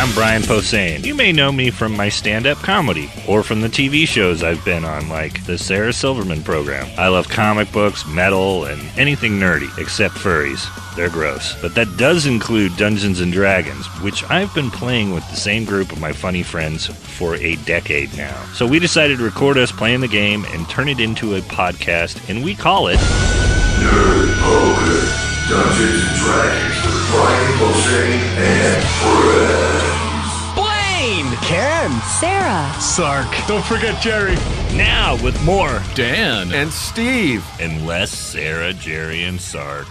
I'm Brian Posehn. You may know me from my stand-up comedy, or from the TV shows I've been on, like the Sarah Silverman program. I love comic books, metal, and anything nerdy, except furries. They're gross. But that does include Dungeons & Dragons, which I've been playing with the same group of my funny friends for a decade now. So we decided to record us playing the game and turn it into a podcast, and we call it... Nerd Poker. Dungeons & Dragons with Brian Posehn and friends. Blaine! Ken! Sarah! Sark. Don't forget Jerry. Now with more Dan and Steve and less Sarah, Jerry, and Sark.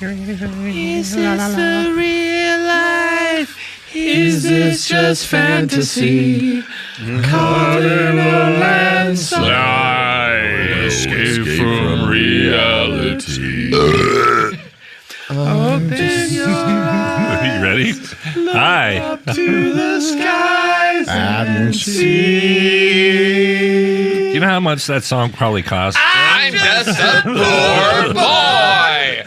Is this the real life? Is this just fantasy? Caught in a landslide. Escape from reality. Open your eyes. Are you ready? Hi. Up to the skies and Do see. you know how much that song probably cost? I'm just a poor boy. I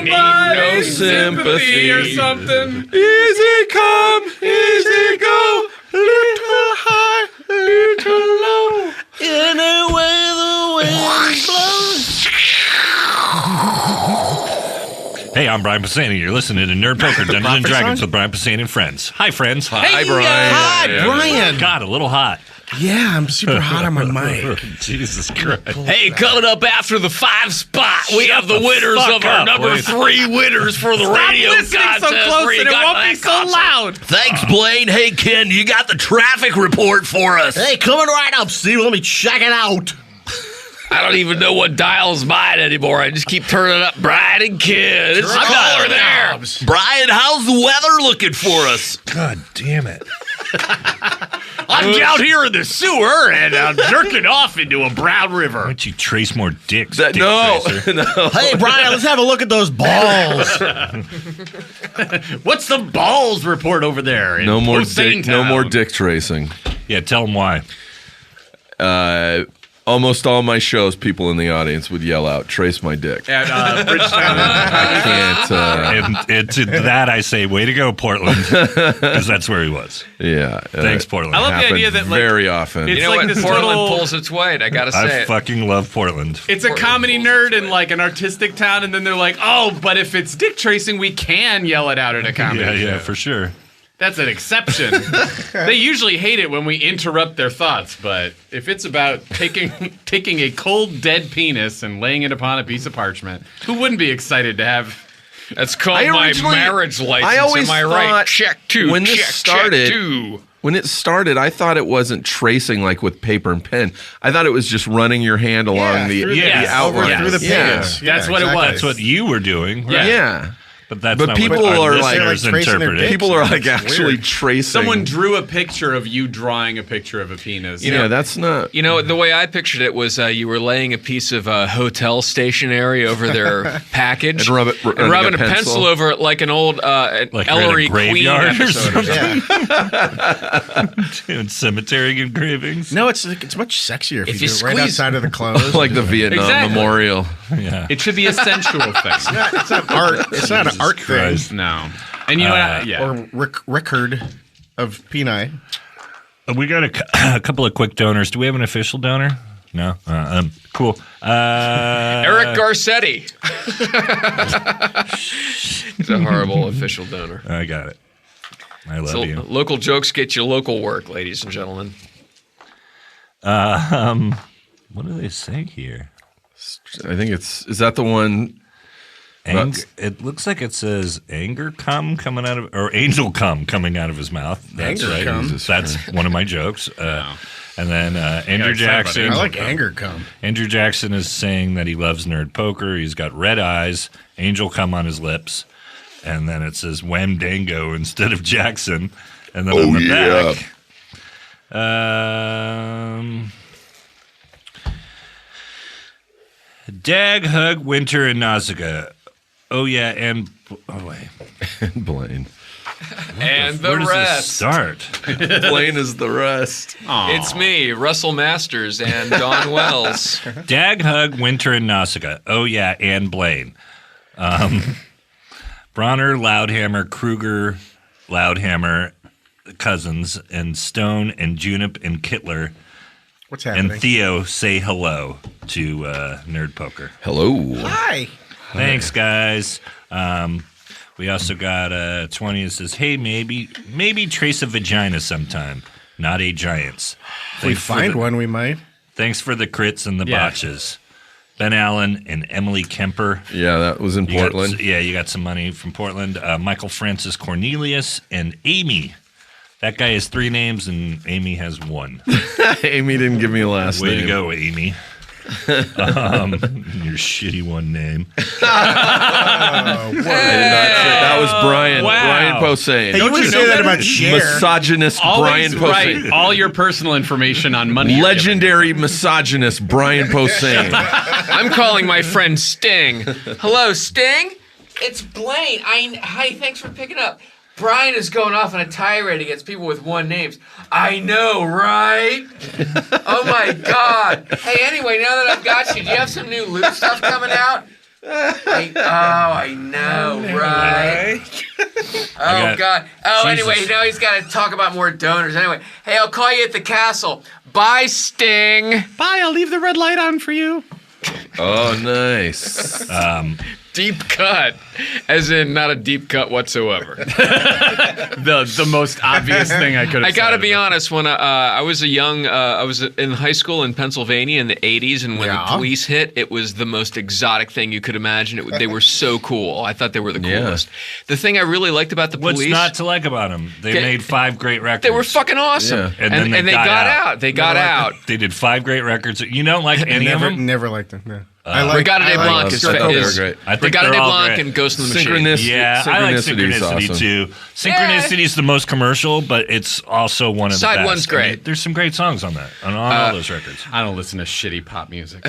need no sympathy or something. Easy come, easy go. Little high, little low. Anyway the wind blows. Hey, I'm Brian Posehn, and you're listening to Nerd Poker Dungeons & Dragons with Brian Posehn and friends. Hi, friends. Hi, Brian. Hi, Brian. God, a little hot. Yeah, I'm super hot on my mic. Jesus Christ. Hey, coming up after the 5 spot, we have the winners fuck of our up, number please. 3 winners for the radio contest. so close where you and it got won't that be so concert. loud. Thanks, Blaine. Hey, Ken, you got the traffic report for us. Hey, coming right up, Steve. Let me check it out. I don't even know what dial's mine anymore. I just keep turning up Brian and Ken. It's caller there. Brian, how's the weather looking for us? God damn it. I'm down here in the sewer, and I'm jerking off into a brown Why river. don't you trace more dicks, dick No, tracer? no. Hey, Brian, let's have a look at those balls. What's the balls report over there? in No more Posehn dick. No Town? more dick tracing. Yeah, tell them why. Almost all my shows, people in the audience would yell out, "Trace my dick." At Bridgetown. I can't. And to that I say, way to go, Portland, because that's where he was. Yeah. Thanks, Portland. I love the Happens idea that, like, very often. it's You know like what? this Portland little- pulls its weight. I gotta say I it. fucking love Portland. It's a comedy nerd in like an artistic town, and then they're like, "Oh, but if it's dick tracing, we can yell it out at a comedy show." Yeah, for sure. That's an exception. They usually hate it when we interrupt their thoughts, but if it's about taking a cold, dead penis and laying it upon a piece of parchment, who wouldn't be excited to have? That's called I my originally- marriage license. I always Am I right? thought Check 2. when this check, started- check 2. When it started, I thought it wasn't tracing like with paper and pen. I thought it was just running your hand along the outline. Over through the Yeah. page. That's what it was. That's what you were doing, right? Yeah. But that's But not people what our are like- listeners They're like tracing their interpret it. dicks. People are like It's actually weird. tracing. Someone drew a picture of you drawing a picture of a penis. Yeah, that's not. You know, the way I pictured it was you were laying a piece of hotel stationery over their package And rubbing a pencil over it like an old Like you're in a Ellery Queen graveyard or episode. something. Yeah. Doing cemetery engravings. No, it's much sexier if, If you you do it right squeeze- outside of the clothes. like the Vietnam Exactly. Memorial. Yeah. It should be a sensual thing. it's not art. It's not an art Christ. thing. No. And you know what? Yeah. Or record of peni. We got a couple of quick donors. Do we have an official donor? No? Cool. Eric Garcetti. He's a horrible official donor. I got it. I love So you. local jokes get you local work, ladies and gentlemen. What do they say here? I think is that the one? It looks like it says anger cum coming out of, or angel cum coming out of his mouth. That's Anger right. cum. That's one of my jokes. And then Andrew excited about Jackson. it. I like anger cum. Andrew Jackson is saying that he loves Nerd Poker. He's got red eyes, angel cum on his lips, and then it says Wham Dango instead of Jackson. And then on the back, Dag, Hug, Winter, and Nausicaa. Oh yeah, and wait, Blaine. And the where does this rest. start? Blaine is the rest. It's me, Russell Masters, and Don Wells. Dag, Hug, Winter, and Nausicaa. Oh yeah, and Blaine. Bronner, Loudhammer, Kruger, Loudhammer, cousins, and Stone and Junip and Kittler What's happening? and Theo say hello to Nerd Poker. Hello. Hi. Thanks, guys. We also got 20 that says, hey, maybe trace a vagina sometime, not a giant's. If we find one, we might. Thanks for the crits and the botches. Ben Allen and Emily Kemper. Yeah, that was in Portland. You got some money from Portland. Michael Francis Cornelius and Amy. That guy has 3 names and Amy has 1. Amy didn't give me a last Way name. to go, Amy. Your shitty one name. I did not say that was Brian. Wow. Brian Posehn. Hey, you wouldn't say that about Cher. Misogynist Always Brian write Posehn. all your personal information on money. you're Legendary misogynist Brian Posehn. I'm calling my friend Sting. Hello, Sting. It's Blaine. Hi, thanks for picking up. Brian is going off on a tirade against people with 1 names. I know, right? Oh my God. Hey, anyway, now that I've got you, do you have some new loot stuff coming out? I know, right? Oh God. Oh, Jesus. anyway, now he's got to talk about more donors. Anyway, hey, I'll call you at the castle. Bye, Sting. Bye, I'll leave the red light on for you. Oh, nice. Deep cut, as in not a deep cut whatsoever. The most obvious thing I could have I got to said. be honest. When I was I was in high school in Pennsylvania in the '80s, and when the police hit, it was the most exotic thing you could imagine. They were so cool. I thought they were the coolest. The thing I really liked about the police, What's not to like about them? They made 5 great records. they were fucking awesome. Yeah. And then they got got out. They got out. They did 5 great records. You don't like any of them? Never liked them. No. Regata de Blanc is I thought they were great. I think Regata they're de all Blanc great. and Ghost in the Machine. Yeah, I like Synchronicity is Synchronicity awesome. too. Synchronicity is the most commercial, but it's also one of the Side best. one's great. There's some great songs on that, on all those records. I don't listen to shitty pop music.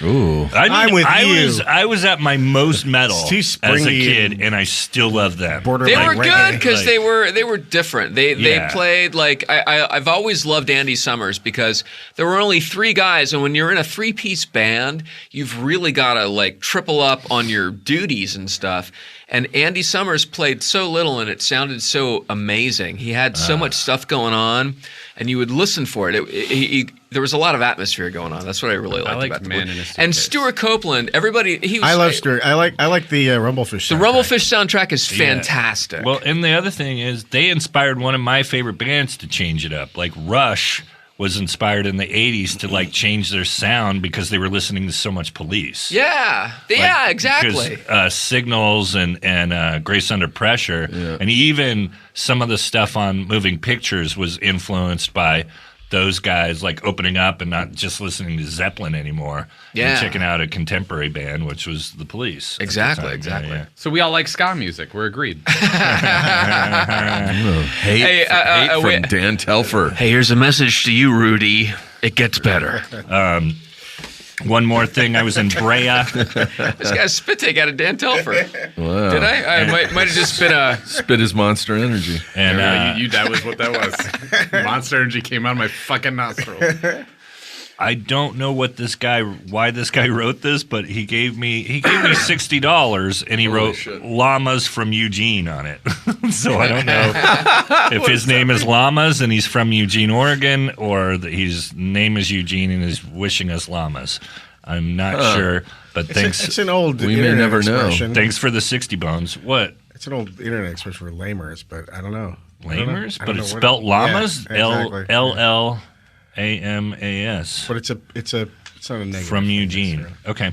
Ooh. I'm with you. I was at my most metal It's too as a springy kid, and I still love them. Borderline They were reggae. good because Like- they were different. They Yeah. played like I've always loved Andy Summers because there were only 3 guys, and when you're in a 3-piece band, you've really got to like triple up on your duties and stuff. And Andy Summers played so little, and it sounded so amazing. He had so much stuff going on, and you would listen for it. There was a lot of atmosphere going on. That's what I really liked liked about the Man boy. in a Suitcase. And Stuart Copeland, everybody. He was, I love Stuart. I like the Rumblefish. The Rumblefish soundtrack is Yeah. fantastic. Well, and the other thing is they inspired one of my favorite bands to change it up. Like Rush was inspired in the 80s to like change their sound because they were listening to so much Police. yeah, Like, exactly. Because Signals and Grace Under Pressure, and even some of the stuff on Moving Pictures was influenced by those guys, like opening up and not just listening to Zeppelin anymore. Yeah. And checking out a contemporary band, which was the Police. at the Exactly, time. exactly. Yeah, So we all like ska music. We're agreed. Hate, Hey, hate from wait. Dan Telfer. Hey, here's a message to you, Rudy. It gets better. yeah. One more thing, I was in Brea. This guy's spit take out of Dan Telfer. Wow. Did I? I might have just been a. Spit his monster energy. And That was what that was. Monster Energy came out of my fucking nostril. I don't know why this guy wrote this, but he gave me $60 and he wrote Llamas from Eugene on it. So I don't know if his name is Llamas and he's from Eugene, Oregon, or that his name is Eugene and is wishing us llamas. I'm not sure, but thanks. It's an old. We may internet never know. expression. Thanks for the 60 bones. What? It's an old internet expression for lamers, but I don't know. Lamers? I But don't it's know what- spelled llamas? Yeah, exactly. LLAMAS. But it's not a negative. From thing, Eugene. necessarily.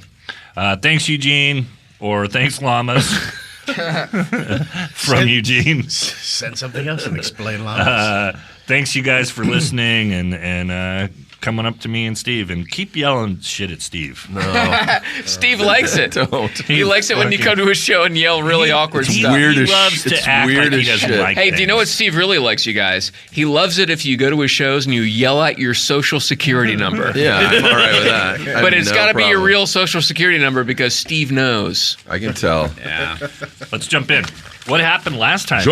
Okay. Thanks, Eugene. Or thanks, llamas. From Eugene. Send something else and explain llamas. Thanks, you guys, for listening and coming up to me and Steve. And keep yelling shit at Steve. Steve likes it. Don't. He likes it when you come to his show and yell really awkward He, stuff. weird he as loves sh- to it's act weird like as he doesn't shit. like Hey, do you know what things. Steve really likes, you guys? He loves it if you go to his shows and you yell out your social security number. Yeah, I'm all right with that. I But have it's no got to be your problem. real social security number because Steve knows. I can tell. Yeah. Let's jump in. What happened last time?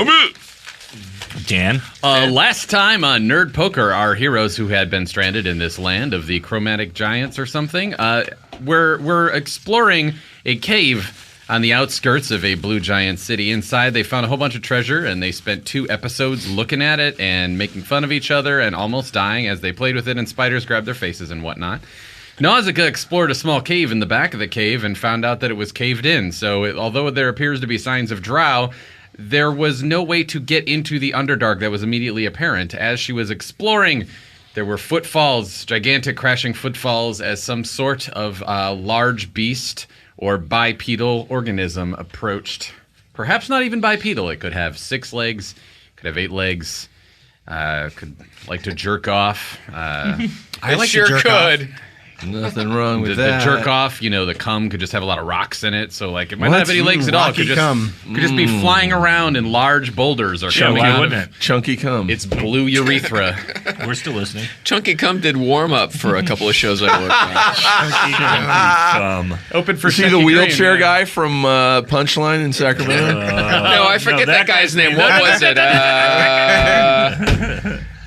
Dan? Last time on Nerd Poker, our heroes who had been stranded in this land of the chromatic giants or something, we're exploring a cave on the outskirts of a blue giant city. Inside, they found a whole bunch of treasure, and they spent 2 episodes looking at it and making fun of each other and almost dying as they played with it, and spiders grabbed their faces and whatnot. Nausicaa explored a small cave in the back of the cave and found out that it was caved in. So although there appears to be signs of drow, there was no way to get into the Underdark that was immediately apparent. As she was exploring, there were footfalls, gigantic crashing footfalls, as some sort of large beast or bipedal organism approached. Perhaps not even bipedal. It could have 6 legs, could have 8 legs, could like to jerk off. I like sure to jerk could. Off. Nothing wrong with the that. jerk off, the cum could just have a lot of rocks in it, so like it might not have any legs at all. It could just be flying around in large boulders or coming out of it. Chunky cum. It's blue urethra. We're still listening. Chunky cum did warm up for a couple of shows I worked on. Chunky cum. Open for See the wheelchair guy from Punchline in Sacramento? No, I forget that guy's name. What was it?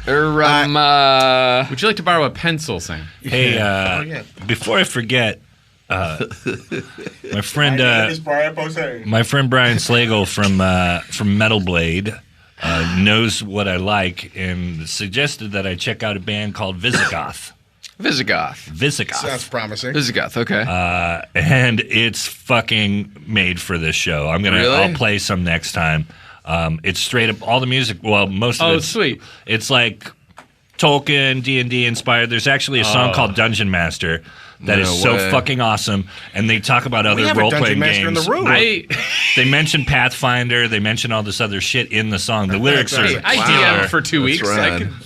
Would you like to borrow a pencil, Sam? Hey, before I forget, my friend Brian Slagle from Metal Blade knows what I like and suggested that I check out a band called Visigoth. Visigoth. Sounds promising. Visigoth, okay. And it's fucking made for this show. I'll play some next time. It's straight up all the music. Well, most of it's sweet. It's like Tolkien, D&D inspired. There's actually a song called Dungeon Master that is so fucking awesome, and they talk about other role-playing games. In the room. They mention Pathfinder. They mention all this other shit in the song. The lyrics are I DM'd for 2 weeks.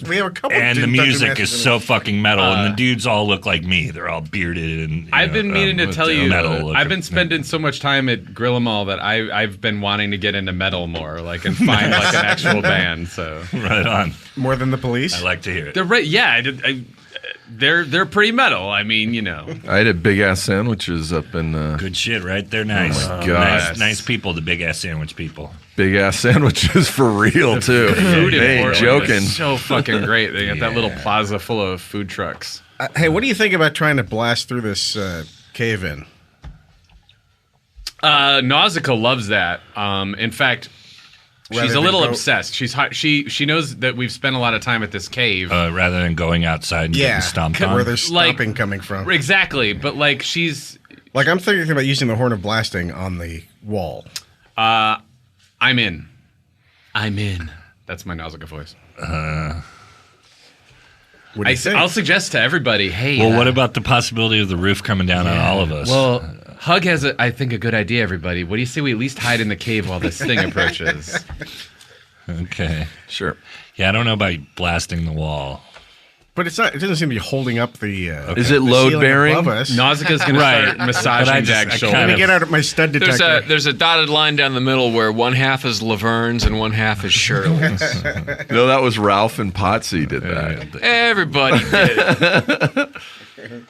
We have a couple. And the music is so fucking metal, and the dudes all look like me. They're all bearded and. I've been meaning to tell you. Metal I've been spending so much time at Grillamal that I've been wanting to get into metal more, and find an actual band. So right on. More than the Police. I like to hear it. They're right. Yeah, they're pretty metal. I mean, I had a big ass sandwiches up in. Good shit, right? They're nice. Oh my God. Nice people. The big ass sandwich people. Big ass sandwiches for real too. Food in They ain't Portland joking. is so fucking great. They got that little plaza full of food trucks. Hey, what do you think about trying to blast through this cave in? Nausicaa loves that. In fact, she's a little obsessed. She knows that we've spent a lot of time at this cave. Rather than going outside and getting stomped on. Where there's stomping coming from. Exactly, but she's... I'm thinking about using the Horn of Blasting on the wall. I'm in. That's my Nausicaa voice. What do you think? I'll suggest to everybody, hey... Well, what about the possibility of the roof coming down on all of us? Well, Hug has, I think, a good idea, everybody. What do you say we at least hide in the cave while this thing approaches? Okay. Sure. Yeah, I don't know about blasting the wall. But it's not. It doesn't seem to be holding up the. Is it load bearing? Nausicaa's going to start massaging Dag's shoulder. Let me get out of my stud detector. There's a dotted line down the middle where one half is Laverne's and one half is Shirley's. No, that was Ralph and Potsy did that. Everybody did it.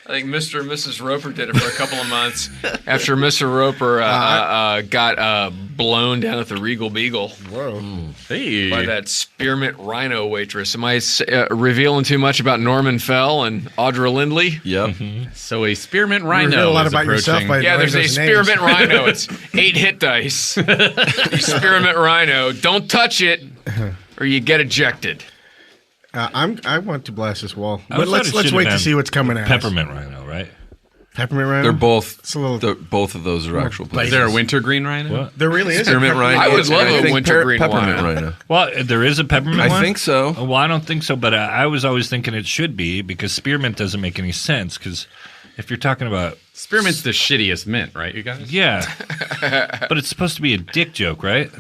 I think Mr. and Mrs. Roper did it for a couple of months after Mr. Roper got blown down at the Regal Beagle. Whoa. Hey. By that spearmint rhino waitress. Am I revealing too much about Norman Fell and Audra Lindley? Yep. So a spearmint rhino reveal a lot is about yourself approaching. by There's a those spearmint names. rhino. It's 8 hit dice. You spearmint rhino. Don't touch it or you get ejected. I want to blast this wall. I But thought let's it should wait have to been see what's coming at us. Peppermint rhino, right? Peppermint rhino. They're both. It's a little. Both of those are actual Is places. there a wintergreen rhino? What? There really is. Spearmint rhino. I would love I a think wintergreen peppermint wine. rhino. Well, there is a peppermint one? I think so. Well, I don't think so, but I was always thinking it should be because spearmint doesn't make any sense because if you're talking about... Spearmint's the shittiest mint, right, you guys? Yeah. But it's supposed to be a dick joke, right?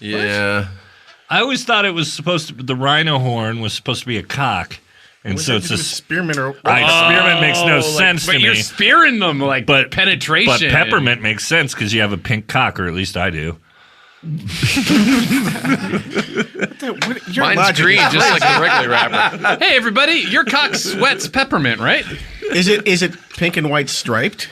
Yeah. I always thought it was supposed to... The rhino horn was supposed to be a cock. And so it's a... spearmint or spearmint makes no sense to But me. you're spearing them But penetration. But peppermint makes sense because you have a pink cock, or at least I do. Mine's green, just like the regular wrapper. Hey, everybody, your cock sweats peppermint, right? Is it pink and white striped?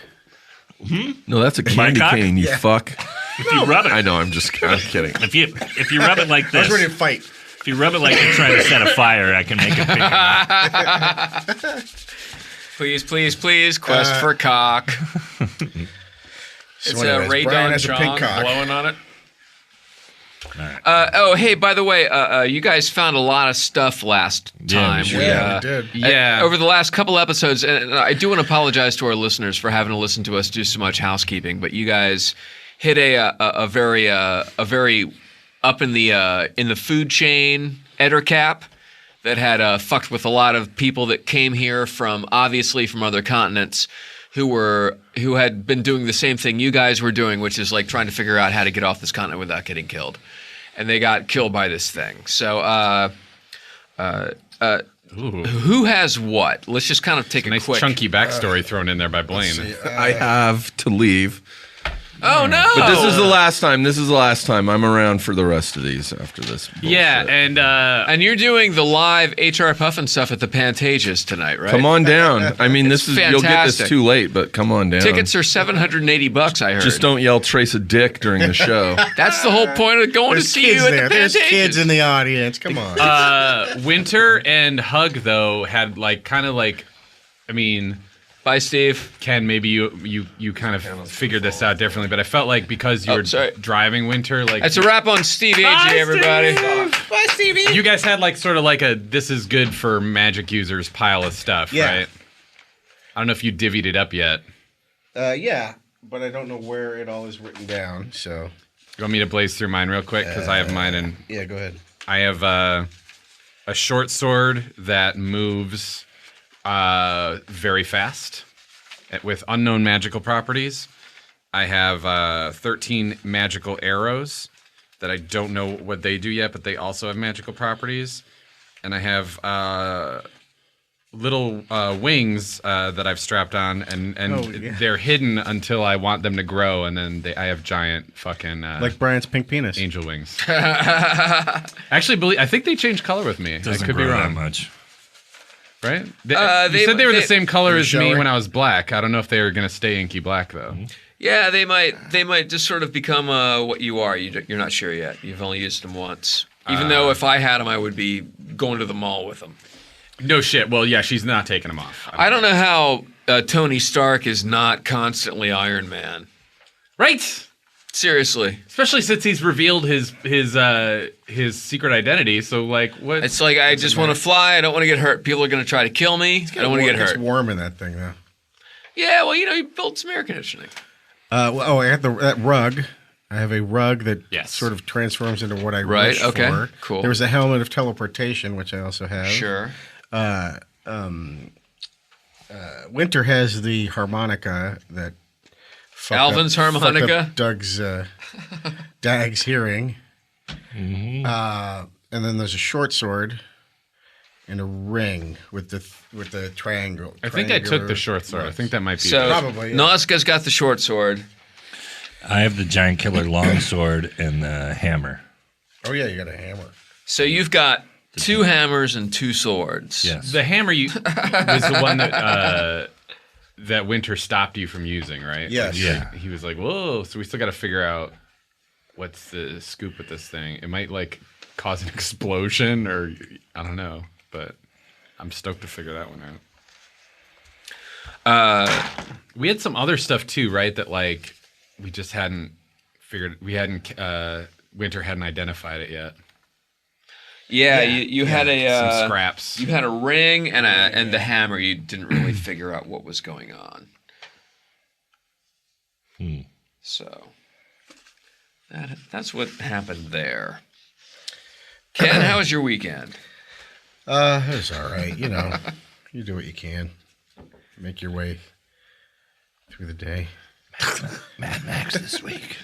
No, that's a My candy cock? cane, you fuck. If you rub it... I know, I'm kidding. If you rub it like I was this... ready to fight. If you rub it like you're trying to set a fire, I can make it bigger. Please, please, please, quest for cock. It's anyways, Ray Brian Don has a pink Chong cock. blowing on it. Hey, by the way, you guys found a lot of stuff last time. we did. Yeah. Over the last couple episodes, and I do want to apologize to our listeners for having to listen to us do so much housekeeping, but you guys hit a very up in the food chain Ettercap that had fucked with a lot of people that came here from other continents who had been doing the same thing you guys were doing, which is like trying to figure out how to get off this continent without getting killed. And they got killed by this thing. So who has what? Let's just kind of take a Nice quick chunky backstory thrown in there by Blaine. I have to leave. Oh no! But this is the last time. This is the last time. I'm around for the rest of these after this. Bullshit. Yeah, And you're doing the live HR Puffin stuff at the Pantages tonight, right? Come on down. I mean, this is you'll get this fantastic. too late, but come on down. Tickets are $780. I heard. Just don't yell "trace a dick" during the show. That's the whole point of going to There's see kids you at there. the There's Pantages. kids in the audience. Come on. Winter and Hug though had I mean, Bye, Steve. Ken, maybe you kind of figured this out differently, but I felt like because you were sorry. driving Winter, like That's a wrap on Steve Agee, everybody. Bye, Stevie. you guys had like sort of like a this is good for magic users pile of stuff, Yeah. right? I don't know if you divvied it up yet. Yeah, but I don't know where it all is written down. So You want me to blaze through mine real quick because I have mine and yeah, go ahead. I have a short sword that moves very fast with unknown magical properties. I have 13 magical arrows that I don't know what they do yet, but they also have magical properties. And I have little wings that I've strapped on, and they're hidden until I want them to grow, and then I have giant fucking Like Brian's pink penis. angel wings. Actually, I think they changed color with me. I could be grow that wrong. much. Right? You said they were the same color as me showing? when I was black. I don't know if they were going to stay inky black, though. Yeah, they might just sort of become what you are. You're not sure yet. You've only used them once. Even though if I had them, I would be going to the mall with them. No shit. Well, yeah, she's not taking them off. I don't know how Tony Stark is not constantly Iron Man. Right? Seriously. Especially since he's revealed his secret identity. So, like, what? It's like, I just want to fly. I don't want to get hurt. People are going to try to kill me. I don't want to get hurt. It's warm in that thing, though. Yeah, well, you built some air conditioning. I have that rug. I have a rug that Yes. sort of transforms into what I Right, wish okay, for. cool. There was a helmet of teleportation, which I also have. Sure. Winter has the harmonica that Alvin's harmonica? fucked up Dag's hearing. Mm-hmm. And then there's a short sword and a ring with the triangle. I think I took the short sword. I think that might be. So, Probably, yeah. Nazca's got the short sword. I have the giant killer longsword and the hammer. Oh yeah, you got a hammer. So you've got 2 hammers and 2 swords. Yes. The hammer was the one that that Winter stopped you from using, right? Yes. Like, Yeah. He was like, "Whoa!" So we still got to figure out what's the scoop with this thing. It might like cause an explosion, or I don't know, but I'm stoked to figure that one out. We had some other stuff too, right? That like we just hadn't figured. Winter hadn't identified it yet. Yeah, you had Some scraps. You had a ring and the hammer. You didn't really figure out what was going on. So that's what happened there. Ken, how was your weekend? It was all right. You do what you can. Make your way through the day. Mad Max this week.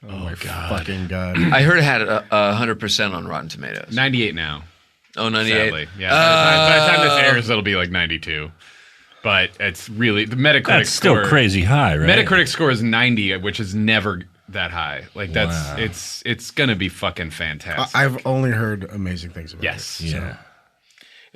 Oh my fucking God. I heard it had 100% on Rotten Tomatoes. 98 now. Oh, 98? Sadly. Yeah. By the time this airs, it'll be like 92. But it's really the Metacritic That's still score, crazy high, right? Metacritic score is 90, which is never that high. Like that's Wow. it's gonna be fucking fantastic. I've only heard amazing things about yes. it. Yeah.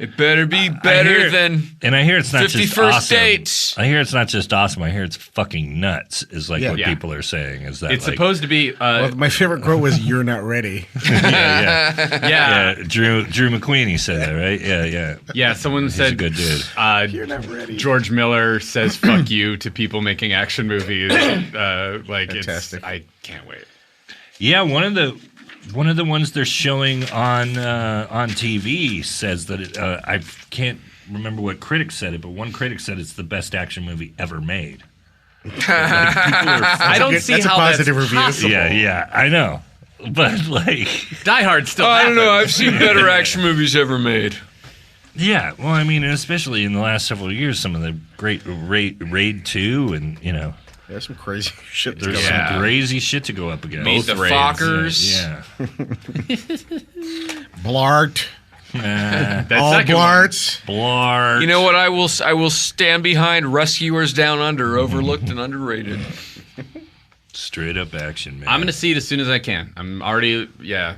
It better be better than And I hear it's not 50 just first awesome. dates. I hear it's not just awesome. I hear it's fucking nuts. Is like what Yeah. people are saying. Is that It's like, supposed to be. Well, my favorite quote was, "You're not ready." Yeah. Drew McQueeney said that, right? Yeah. Yeah, someone He's said a good dude. You're not ready. George Miller says "fuck you" to people making action movies. Fantastic. I can't wait. Yeah, one of the ones they're showing on TV says that I can't remember what critic said it, but one critic said it's the best action movie ever made. I don't see That's a how positive that's review. possible. Yeah, I know, but like, Die Hard still. I don't know. happens. I've seen better action movies ever made. yeah. Well, I mean, especially in the last several years, some of the great Raid 2, and There's some crazy shit. there's Going some crazy shit to go up against. Meet the raids, Fockers. Yeah. Blart. That All second one. Blarts. Blart. You know what? I will stand behind Rescuers Down Under, overlooked and underrated. Straight up action, man. I'm gonna see it as soon as I can. I'm already. Yeah.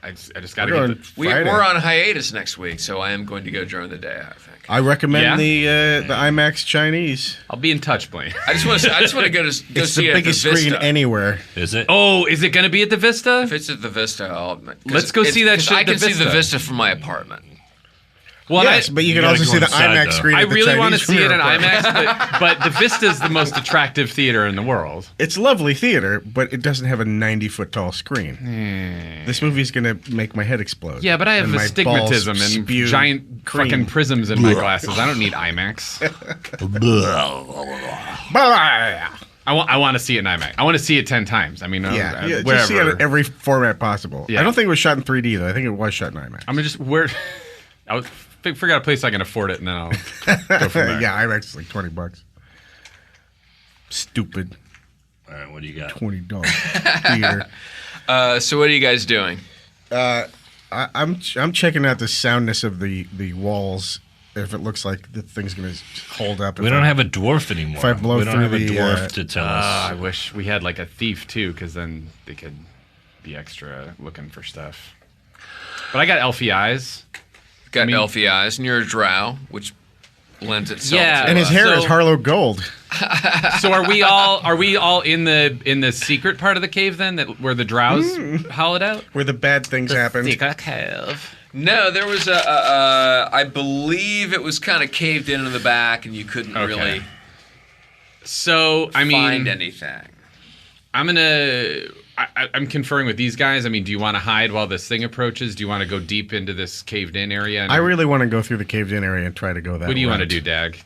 I just gotta We're get. going We're Friday. on hiatus next week, so I am going to go during the day, I think. I recommend Yeah? the IMAX Chinese. I'll be in touch, Blaine. I just want to go It's see the it biggest at the screen Vista. anywhere. Is it? Oh, is it gonna be at the Vista? If it's at the Vista, Let's go see that shit I at the can see the Vista. Vista from my apartment. Well, Yes, but you can gotta also go see the inside, IMAX though. screen. I at the really want to Chinese see it in premiere park. IMAX, but the Vista's the most attractive theater in the world. It's lovely theater, but it doesn't have a 90-foot tall screen. This movie's gonna make my head explode. Yeah, but I have and my astigmatism balls and spew giant cream. fucking prisms in my glasses. I don't need IMAX. I want to see it in IMAX. I want to see it 10 times. I mean, Yeah, just wherever. see it in every format possible. Yeah. I don't think it was shot in 3D though. I think it was shot in IMAX. I'm gonna just I would figure out a place I can afford it, and then I'll go from there. Yeah, IMAX is like $20. Stupid All right, what do you got? $20 theater. So what are you guys doing? I'm checking out the soundness of the walls. If it looks like the thing's gonna hold up. We don't have a dwarf anymore. If I blow we don't through have a the, dwarf to tell I us. wish we had like a thief too, because then they could be extra looking for stuff. But I got elfie eyes. Got mean- elfy eyes, and you're a drow, which lends itself Yeah, to And his hair So- is Harlow Gold. So are we all in the secret part of the cave then, that where the drows hollowed out? Where the bad things happen. Secret cave. No, there was I believe it was kind of caved in the back, and you couldn't Okay. really So I mean, find anything. I'm conferring with these guys. I mean, do you want to hide while this thing approaches? Do you want to go deep into this caved-in area? I really want to go through the caved-in area and try to go that way. What do you want to do, Dag?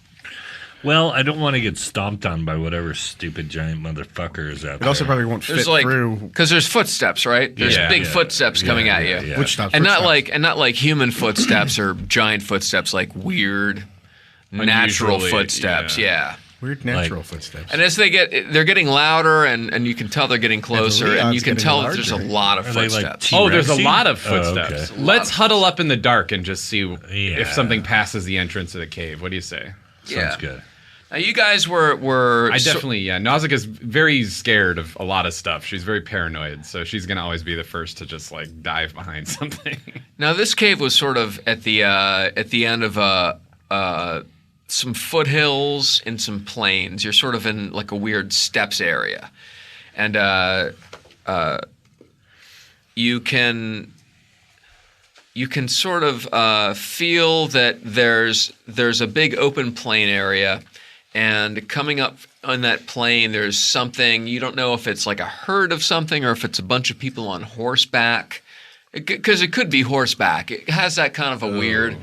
Well, I don't want to get stomped on by whatever stupid giant motherfucker is out It there. also probably won't fit There's like through. because there's footsteps, right? There's Yeah, big yeah, footsteps coming at you. yeah. Which stops? And which not stops? like human footsteps or giant footsteps, like weird natural Unusually, footsteps. Yeah. Weird natural footsteps. And as they're getting louder, and you can tell they're getting closer, and you Leon's can getting tell that there's a larger. lot of Are they like footsteps. T-Rexy? Oh, there's a lot of Oh, footsteps. okay. Let's huddle up in the dark and just see Yeah. if something passes the entrance of the cave. What do you say? Sounds good. Now you guys were I definitely, yeah. Nausicaa's very scared of a lot of stuff. She's very paranoid, so she's gonna always be the first to just like dive behind something. Now this cave was sort of at the end of some foothills and some plains. You're sort of in like a weird steppes area, and you can sort of feel that there's a big open plain area, and coming up on that plain there's something. You don't know if it's like a herd of something or if it's a bunch of people on horseback, because it could be horseback. It has that kind of a weird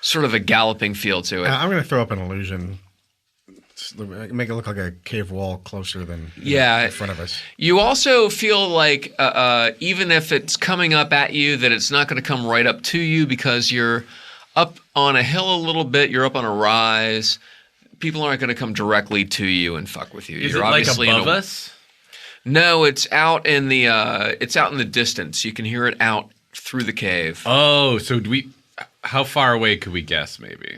sort of a galloping feel to it. I'm going to throw up an illusion. Make it look like a cave wall closer than Yeah. in front of us. You also feel like even if it's coming up at you, that it's not going to come right up to you because you're up on a hill a little bit. You're up on a rise. People aren't going to come directly to you and fuck with you. Is You're it like obviously above in a, us? No, it's out in the distance. You can hear it out through the cave. Oh, so do we? How far away could we guess? Maybe.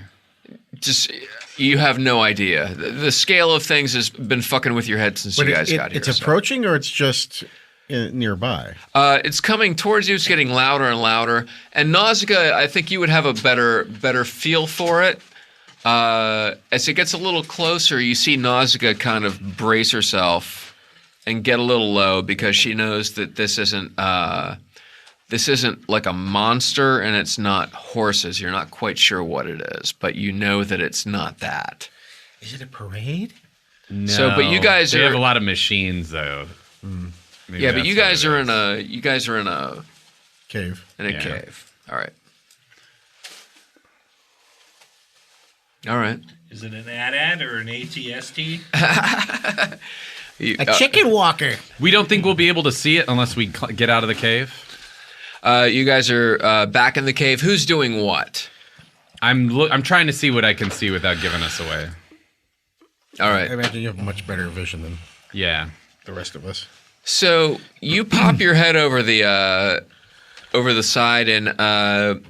Just you have no idea. The scale of things has been fucking with your head since But you guys got here. it's so. approaching, or it's just nearby. It's coming towards you. It's getting louder and louder. And Nausicaa, I think you would have a better feel for it. As it gets a little closer, you see Nausicaa kind of brace herself and get a little low because she knows that this isn't like a monster and it's not horses. You're not quite sure what it is, but you know that it's not that. Is it a parade? No. So, but you guys they are have a lot of machines though. Maybe yeah, but that's you what guys it are is. in a Cave. Yeah. cave. All right. All right. Is it an AT-AT or an ATST? A chicken walker. We don't think we'll be able to see it unless we get out of the cave. You guys are back in the cave. Who's doing what? I'm trying to see what I can see without giving us away. All I right. imagine you have much better vision than Yeah. the rest of us. So you pop your head over the side, and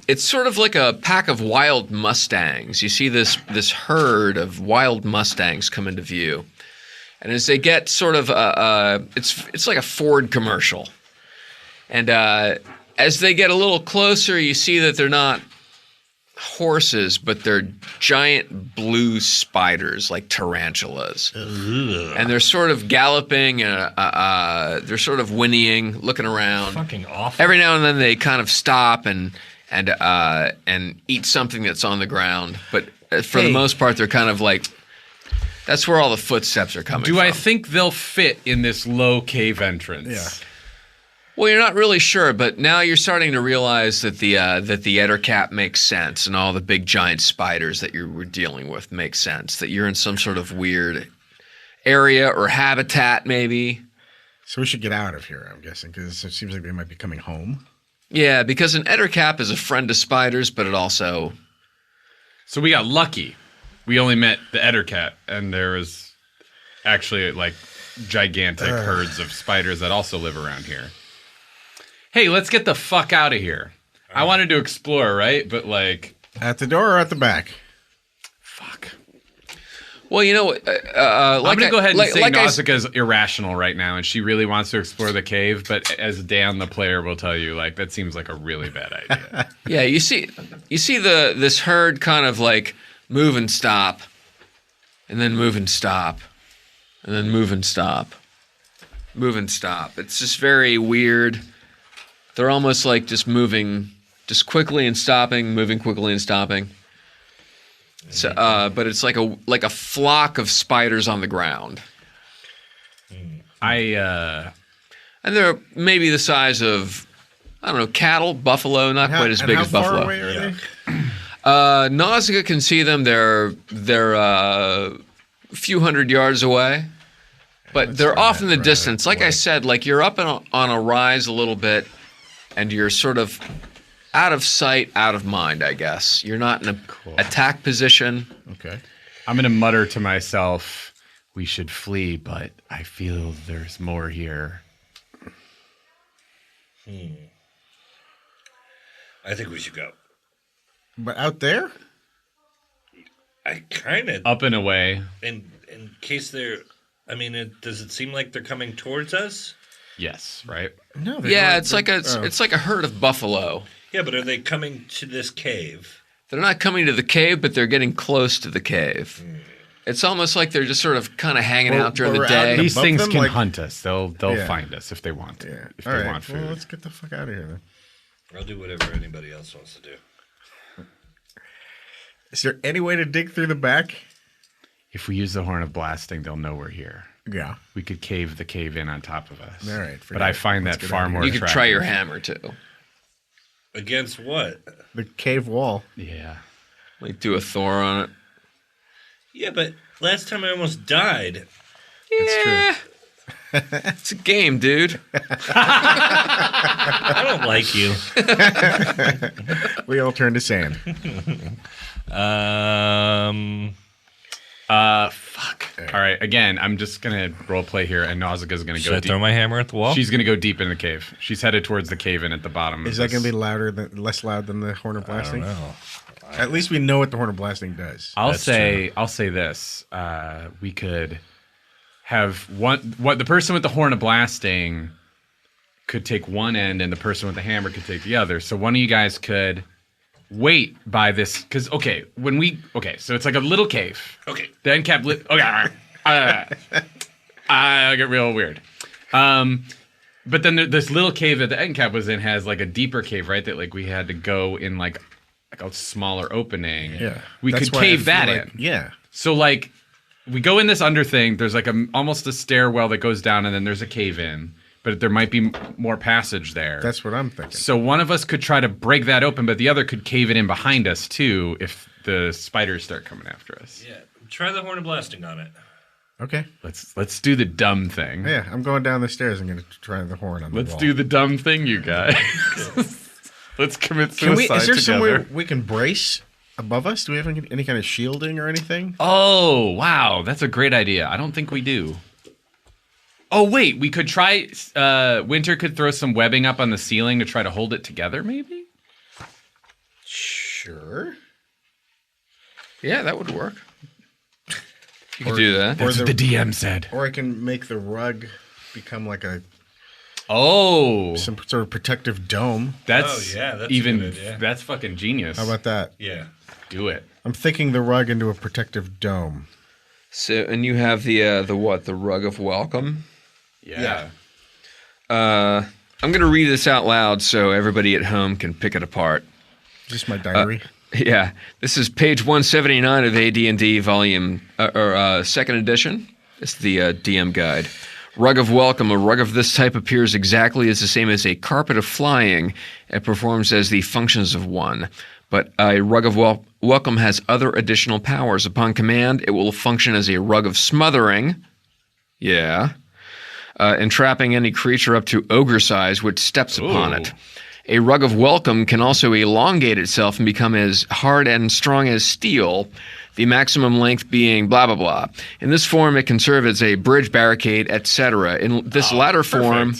it's sort of like a pack of wild mustangs. You see this herd of wild mustangs come into view, and as they get sort of it's like a Ford commercial, and as they get a little closer, you see that they're not horses, but they're giant blue spiders like tarantulas. And they're sort of galloping, they're sort of whinnying, looking around. Fucking awful. Every now and then they kind of stop and eat something that's on the ground. But for the most part, they're kind of like, that's where all the footsteps are coming from. Do I think they'll fit in this low cave entrance? Yeah. Well, you're not really sure, but now you're starting to realize that the Ettercap makes sense, and all the big giant spiders that you were dealing with make sense. That you're in some sort of weird area or habitat, maybe. So we should get out of here, I'm guessing, because it seems like they might be coming home. Yeah, because an Ettercap is a friend to spiders, but it also. So we got lucky. We only met the Ettercat, and there was actually like gigantic herds of spiders that also live around here. Hey, let's get the fuck out of here. I wanted to explore, right? But like... At the door or at the back? Fuck. Well, you know, I'm going to go ahead and say like Nausicaa's irrational right now, and she really wants to explore the cave, but as Dan, the player, will tell you, like, that seems like a really bad idea. Yeah, you see this herd kind of like move and stop, and then move and stop, and then move and stop, move and stop. It's just very weird. They're almost like just moving, just quickly and stopping, moving quickly and stopping. So, but it's like a flock of spiders on the ground. And they're maybe the size of, I don't know, cattle, buffalo, not quite as big as buffalo. How far away are they? Nausicaa can see them. They're a few hundred yards away, but they're off in the distance. Like I said, like you're up on a rise a little bit, and you're sort of out of sight, out of mind, I guess. You're not in a attack position. Okay. I'm going to mutter to myself, we should flee, but I feel there's more here. I think we should go. But out there? I kind of... Up and away. In case they're... I mean, does it seem like they're coming towards us? Yes, right? No. Yeah, it's like a herd of buffalo. Yeah, but are they coming to this cave? They're not coming to the cave, but they're getting close to the cave. It's almost like they're just sort of kind of hanging out during the we're out day. in the- These above things them, can like- hunt us. They'll Yeah. find us if they want to. Yeah. If All they right. want food. Well, let's get the fuck out of here then. I'll do whatever anybody else wants to do. Is there any way to dig through the back? If we use the horn of blasting, they'll know we're here. Yeah. We could cave the cave in on top of us. All right, But forget I it. find Let's that get far out of more You could attractive. try your hammer too. Against what? The cave wall. Yeah. Like do a Thor on it. Yeah, but last time I almost died. Yeah. It's a game, dude. I don't like you. We all turn to sand. Fuck. All right. Again, I'm just gonna role play here, and Nausicaa's gonna Should go I deep. throw my hammer at the wall? She's gonna go deep in the cave. She's headed towards the cave in at the bottom. Is that going to be less loud than the horn of I don't blasting? know. At least we know what the horn of blasting does. I'll That's say this. We could have the person with the horn of blasting could take one end and the person with the hammer could take the other. So one of you guys could wait by this because so it's like a little cave. Okay. The end cap lit. Okay. I get real weird. But then this little cave that the end cap was in has like a deeper cave, right? That like we had to go in like a smaller opening. Yeah. We That's could why I cave feel that like- in. Yeah. So like we go in this under thing. There's like almost a stairwell that goes down, and then there's a cave in. But there might be more passage there. That's what I'm thinking. So one of us could try to break that open, but the other could cave it in behind us too if the spiders start coming after us. Yeah. Try the horn of blasting on it. Okay. Let's do the dumb thing. Yeah, I'm going down the stairs. I'm going to try the horn on the Let's wall. do the dumb thing, you guys. Let's commit Can suicide we? Is there together. somewhere we can brace above us? Do we have any kind of shielding or anything? Oh, wow. That's a great idea. I don't think we do. Oh, wait. We could try... Winter could throw some webbing up on the ceiling to try to hold it together, maybe? Sure. Yeah, that would work. You could do that. That's what the DM said. Or I can make the rug become like Oh. some sort of protective dome. That's that's a even... good idea. That's fucking genius. How about that? Yeah. Do it. I'm thinking the rug into a protective dome. So, and you have the what? The rug of welcome. Yeah. I'm going to read this out loud so everybody at home can pick it apart. Just my diary. Yeah, this is page 179 of AD&D volume second edition. It's the DM guide. Rug of welcome. A rug of this type appears exactly as the same as a carpet of flying. It performs as the functions of one. But a rug of welcome has other additional powers. Upon command, it will function as a rug of smothering. Yeah. Entrapping any creature up to ogre size which steps upon it. A rug of welcome can also elongate itself and become as hard and strong as steel, the maximum length being blah, blah, blah. In this form, it can serve as a bridge, barricade, etc. In this latter form,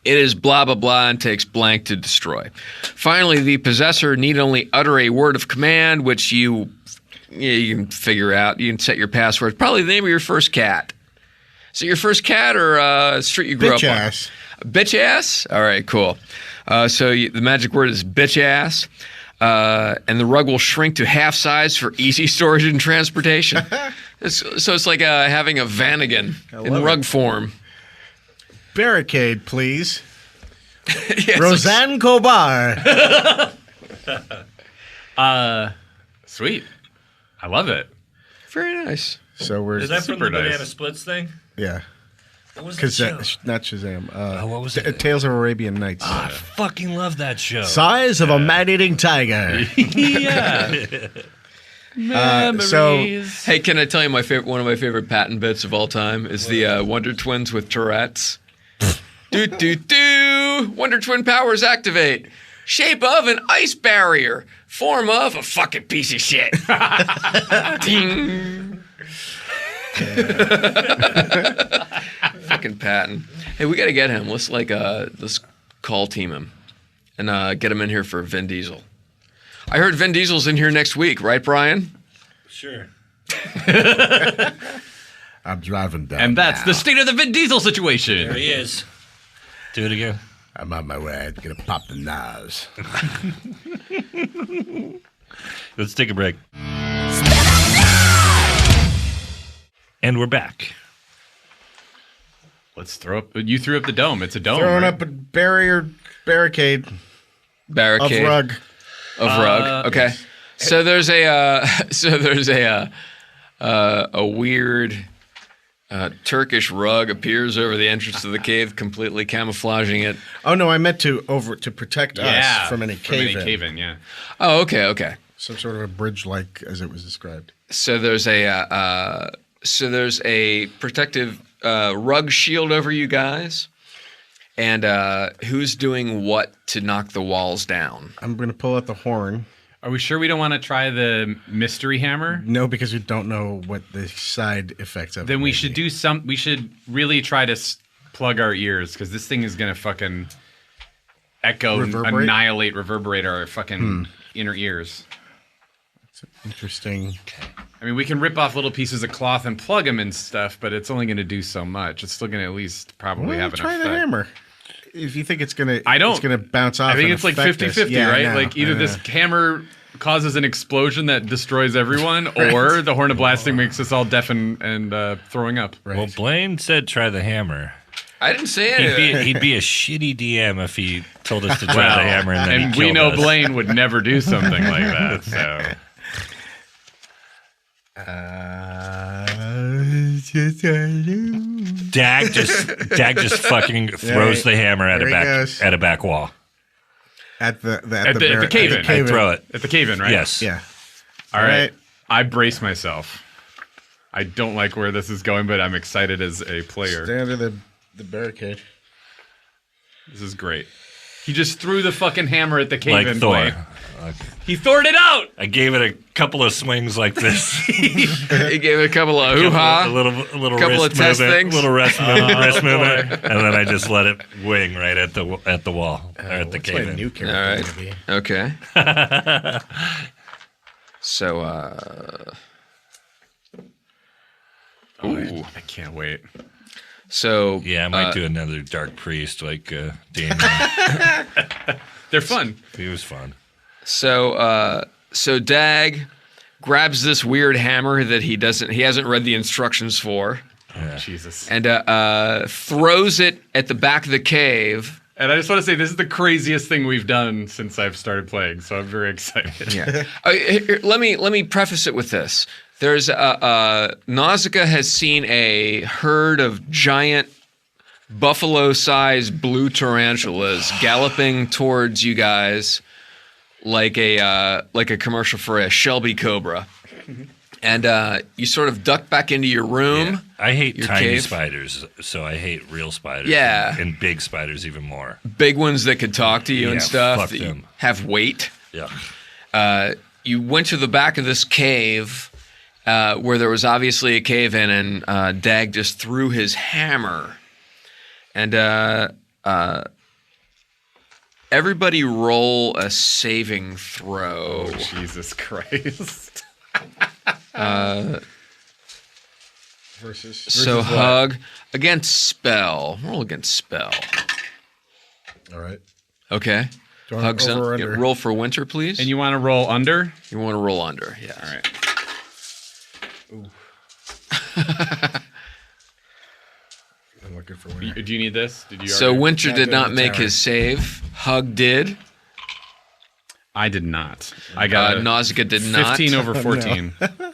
it is blah, blah, blah, and takes blank to destroy. Finally, the possessor need only utter a word of command, which you can figure out. You can set your password. Probably the name of your first cat. Is it your first cat or street you grew up on? Bitchass. Bitchass? All right, cool. The magic word is bitchass. And the rug will shrink to half size for easy storage and transportation. So it's like having a Vanagon in rug form. Barricade, please. Yeah, Roseanne Kobar. Sweet. I love it. Very nice. So we're Is that from Super the nice. Banana Splits thing? yeah. What was that show? Not Shazam. what was it? Tales of Arabian Nights. I fucking love that show. Size of a man-eating tiger. Yeah. Hey, can I tell you one of my favorite patent bits of all time is the Wonder Twins with Tourette's. Do. Wonder Twin powers activate. Shape of an ice barrier. Form of a fucking piece of shit. Ding. Fucking Patton. Hey, we got to get him. Let's call team him and get him in here for Vin Diesel. I heard Vin Diesel's in here next week, right, Brian? Sure. I'm driving down. And that's the state of the Vin Diesel There situation. he is. Do it again. I'm on my way. I'm gonna pop the nose. Let's take a break. And we're back. Let's throw up. You threw up the dome. It's a dome. Throwing right? up a barricade Barricade of rug. Okay. So there's a weird Turkish rug appears over the entrance to the cave, completely camouflaging it. Oh no, I meant to protect Yeah, us from any cave-in. Yeah. Oh, okay. Some sort of a bridge-like, as it was described. So there's a protective rug shield over you guys, and who's doing what to knock the walls down? I'm gonna pull out the horn. Are we sure we don't want to try the mystery hammer? No, because we don't know what the side effects of it Then we may should be. do some. We should really try to plug our ears because this thing is gonna fucking echo, Reverberate? annihilate, reverberate our fucking inner ears. Interesting. I mean, we can rip off little pieces of cloth and plug them and stuff, but it's only going to do so much. It's still going to at least probably Well, have an try effect. the hammer. if you think it's gonna, I don't. It's gonna bounce off. I think and it's like affect us. 50-50, Yeah, I right? know, Like either I know. this hammer causes an explosion that destroys everyone, or the horn of blasting makes us all deaf and throwing up. Right. Well, Blaine said try the hammer. I didn't say anything. He'd be a shitty DM if he told us to try the hammer and then And he we killed know us. Blaine would never do something like that. So Dag just fucking throws the hammer at There he goes. a back wall. at the the cave-in. I throw it. at the cave-in, right? Yes. Yeah. All right. I brace myself. I don't like where this is going, but I'm excited as a player. Stay under the barricade. This is great. He just threw the fucking hammer at the cave-in. Like Thor. Blaine. He Thored it out. I gave it a couple of swings like this. He gave it a couple of hoo-ha. a little couple wrist of test movement, things. little wrist movement, and then I just let it wing right at the wall or at the What's my cave. new character All right. gonna be? Okay. So, ooh. I can't wait. So, Yeah, I might do another dark priest like Damien. They're fun. He was fun. so Dag grabs this weird hammer that he hasn't read the instructions for, Jesus. and throws it at the back of the cave. And I just want to say this is the craziest thing we've done since I've started playing, so I'm very excited. Yeah. Let me preface it with this. There's Nausicaa has seen a herd of giant buffalo-sized blue tarantulas galloping towards you guys like a commercial for a Shelby Cobra. And you sort of duck back into your room. Yeah. I hate Your tiny cave? spiders, so I hate real spiders. Yeah. and big spiders even more. Big ones that could talk to you and Yeah, stuff. fuck that you them. have weight. Yeah. You went to the back of this cave where there was obviously a cave in, and Dag just threw his hammer. And everybody roll a saving throw. Oh, Jesus Christ. So hug against spell. Roll against spell. All right. Okay. Do you want Hug over or some. under? Roll for winter, please. And you want to roll under? You want to roll under. Yeah. All right. I'm looking for winter. Do you need this? Did you? So already- Winter Not did doing not the make tower. his save. Hug did. I did not. I got a Nausicaa did not. 15 over 14.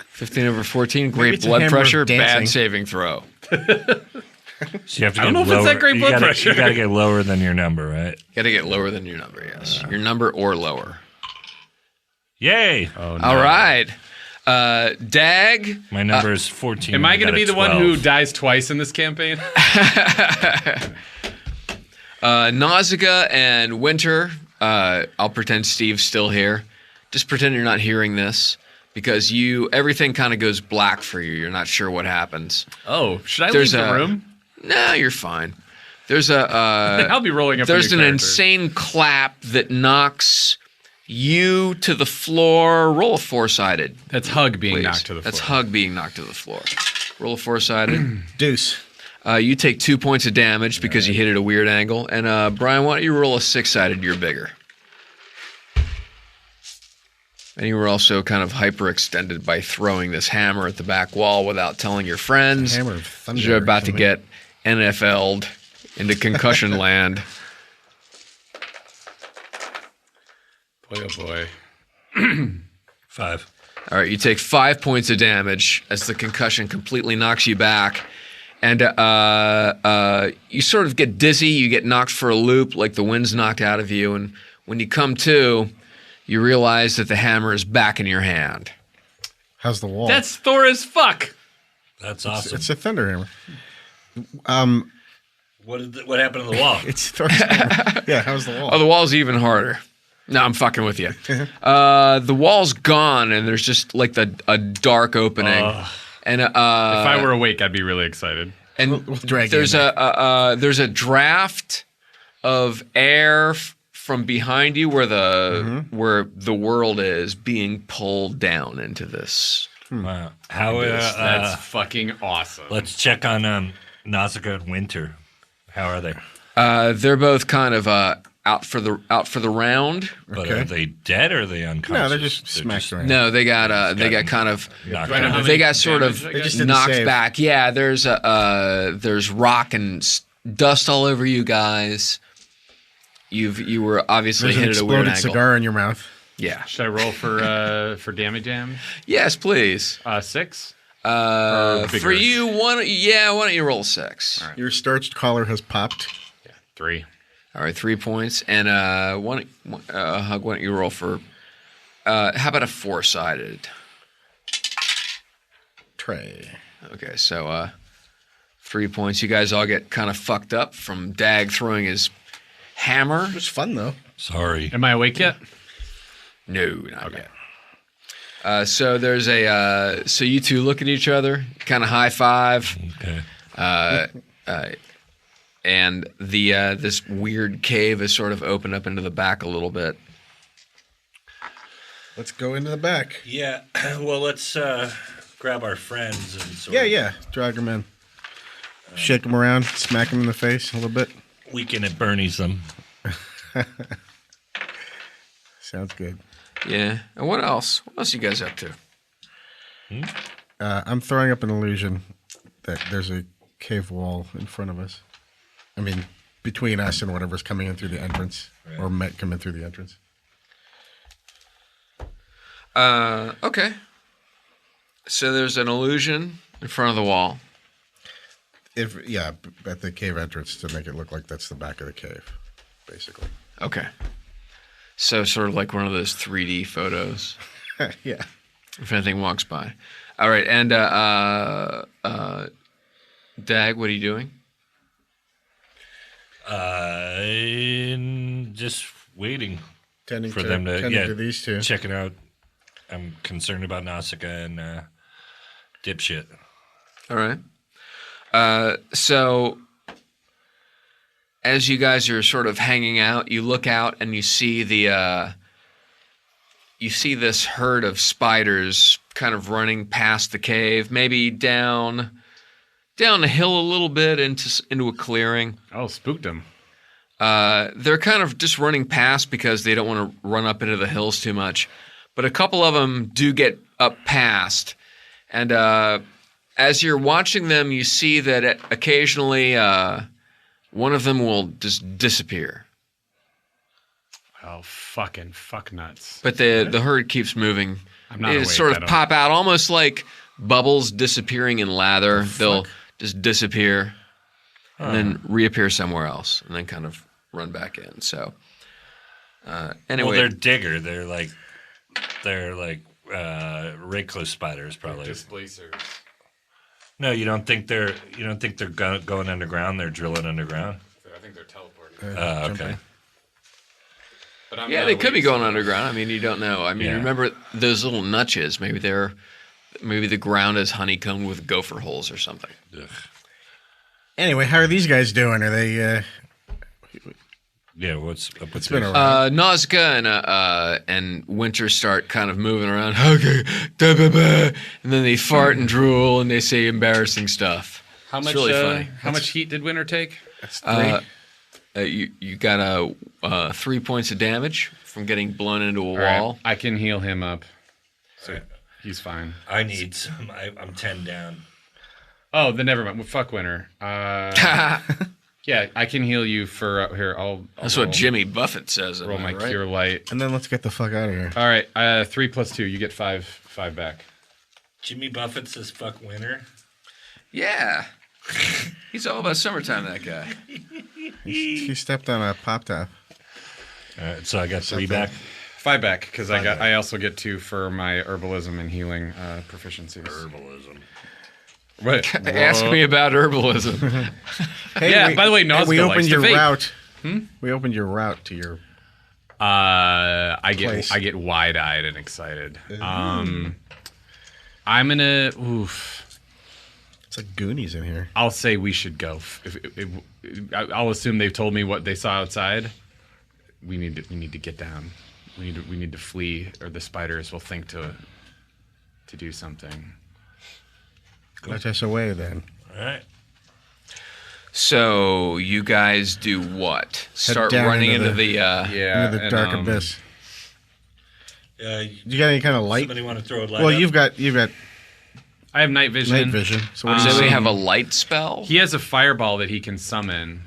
15 over 14. Great it's a blood hammer pressure. of dancing. Bad saving throw. So you have to I don't get know if it's lower. that great You blood gotta- pressure. You got to get lower than your number, right? Got to get lower than your number. Yes, your number or lower. Yay! Oh, no. All right. Dag. My number is 14. Am I going to got a be the one 12. who dies twice in this campaign? Nausicaa and Winter. I'll pretend Steve's still here. Just pretend you're not hearing this because everything kind of goes black for you. You're not sure what happens. Oh, should I There's leave the a- room? No, you're fine. There's a I'll be rolling up. there's a an new character. insane clap that knocks you to the floor. Roll a four-sided. That's Hug being Please. knocked to the floor. That's Hug being knocked to the floor. Roll a four-sided. Deuce. You take 2 points of damage because you hit at a weird angle. And Brian, why don't you roll a six-sided? You're bigger. And you were also kind of hyperextended by throwing this hammer at the back wall without telling your friends. Hammer of thunder. You're about to Something. get NFL'd into concussion land. Boy, oh boy. 5. All right, you take 5 points of damage as the concussion completely knocks you back. And you sort of get dizzy. You get knocked for a loop like the wind's knocked out of you. And when you come to, you realize that the hammer is back in your hand. How's the wall? That's Thor as fuck. That's awesome. It's a thunder hammer. What happened to the wall? It's Thor's hammer. Yeah, how's the wall? Oh, the wall's even harder. No, I'm fucking with you. The wall's gone, and there's just like a dark opening. And If I were awake, I'd be really excited. and We'll drag you there's in there's a draft of air from behind you where the world is being pulled down into this. Wow. How? That's fucking awesome. Let's check on Nausicaa and Winter. How are they? They're both kind of out for the round. But Okay. are they dead or are they unconscious? No, they're just smacked around. No, they got kind of knocked I know how out. they many got sort damage of they They got? just didn't knocked save. back. Yeah, there's rock and dust all over you guys. You were obviously There's an hit at a weird exploded angle. cigar in your mouth. Yeah. Should I roll for damage? Yes, please. 6. For bigger. you, why don't you roll 6? All right. Your starched collar has popped. 3. All right, 3 points. And Hug, why don't you roll for? How about a 4-sided? Trey. Okay, so 3 points. You guys all get kind of fucked up from Dag throwing his hammer. It was fun though. Sorry. Am I awake yet? No, not yet. So there's so you two look at each other, kind of high five, Okay. and the this weird cave is sort of opened up into the back a little bit. Let's go into the back. Yeah. Well, let's grab our friends and sort Yeah. Drag them in. Shake them around. Smack them in the face a little bit. weekend at Bernie's them. Sounds good. Yeah. And what else? What else you guys up to? I'm throwing up an illusion that there's a cave wall in front of us. I mean, between us and whatever's coming in through the entrance, or might come in through the entrance. Okay. So there's an illusion in front of the wall. At the cave entrance to make it look like that's the back of the cave, basically. Okay. So sort of like one of those 3D photos. Yeah. If anything walks by. All right, and Dag, what are you doing? Just waiting Tending for to, them to tending to these two. checking out. I'm concerned about Nausicaa and dipshit. All right. So as you guys are sort of hanging out, you look out and you see this herd of spiders kind of running past the cave, maybe down the hill a little bit into a clearing. Oh, spooked him. They're kind of just running past because they don't want to run up into the hills too much. But a couple of them do get up past. And as you're watching them, you see that occasionally one of them will just disappear. Oh, fuck nuts. But the herd keeps moving. I'm not They awake, sort I of don't- pop out almost like bubbles disappearing in lather. They'll just disappear and then reappear somewhere else and then kind of run back in. So anyway. Well, they're digger. They're like recluse spiders, probably. Displacers. No, you don't think they're going underground? They're drilling underground. I think they're teleporting. Okay. But I'm Yeah, not they could be awake, going so- underground. I mean, you don't know. I mean, Yeah. remember those little nutches? Maybe the ground is honeycombed with gopher holes or something. Ugh. Anyway, how are these guys doing? Are they? Yeah, what's up with It's been this? a while. Nausicaa and Winter start kind of moving around. Okay, da, ba, ba. And then they fart and drool and they say embarrassing stuff. How It's much? really funny. How much heat did Winter take? That's three. You got 3 points of damage from getting blown into a All right, wall. I can heal him up. So Right. he's fine. I need some. I'm 10 down. Oh, then never mind. Well, fuck Winter. Yeah, I can heal you for here. I'll That's roll, what Jimmy Buffett says. roll my right? cure light. And then let's get the fuck out of here. All right, 3 + 2. You get five back. Jimmy Buffett says fuck winter. Yeah. He's all about summertime, that guy. He stepped on a pop top. All right, so I got 3 back. 5 back because I also get 2 for my herbalism and healing proficiencies. Herbalism. What? Ask me about herbalism. Hey, Yeah, by the way, Nausicaa we likes opened to your vape. route. We opened your route to your. I Place. get wide-eyed and excited. I'm gonna. Oof. It's like Goonies in here. I'll say we should go. I'll assume they've told me what they saw outside. We need to get down. We need to flee, or the spiders will think to do something. Let us away then. All right. So you guys do what? Start down running into into the Yeah. Into the and, dark abyss. You You got any kind of light? somebody want to throw a light? Well, up? you've got I have night vision. night vision. So what do you Does see? he have a light spell? He has a fireball that he can summon.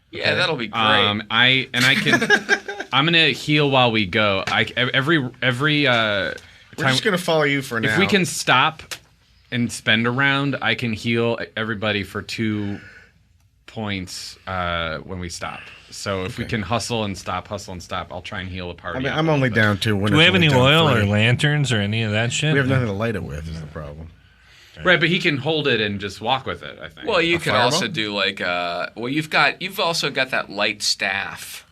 Yeah, that'll be great. I can. I'm gonna heal while we go. Every We're time just gonna follow you for now. if we can stop and spend a round, I can heal everybody for 2 points when we stop. So if we can hustle and stop, I'll try and heal a party. I mean, up I'm a only little bit. down 2. Do we have any oil or lanterns or any of that shit? We have nothing to light it with. Is the problem? Right, but he can hold it and just walk with it. I think. Well, you could fireball? also do like you've also got that light staff.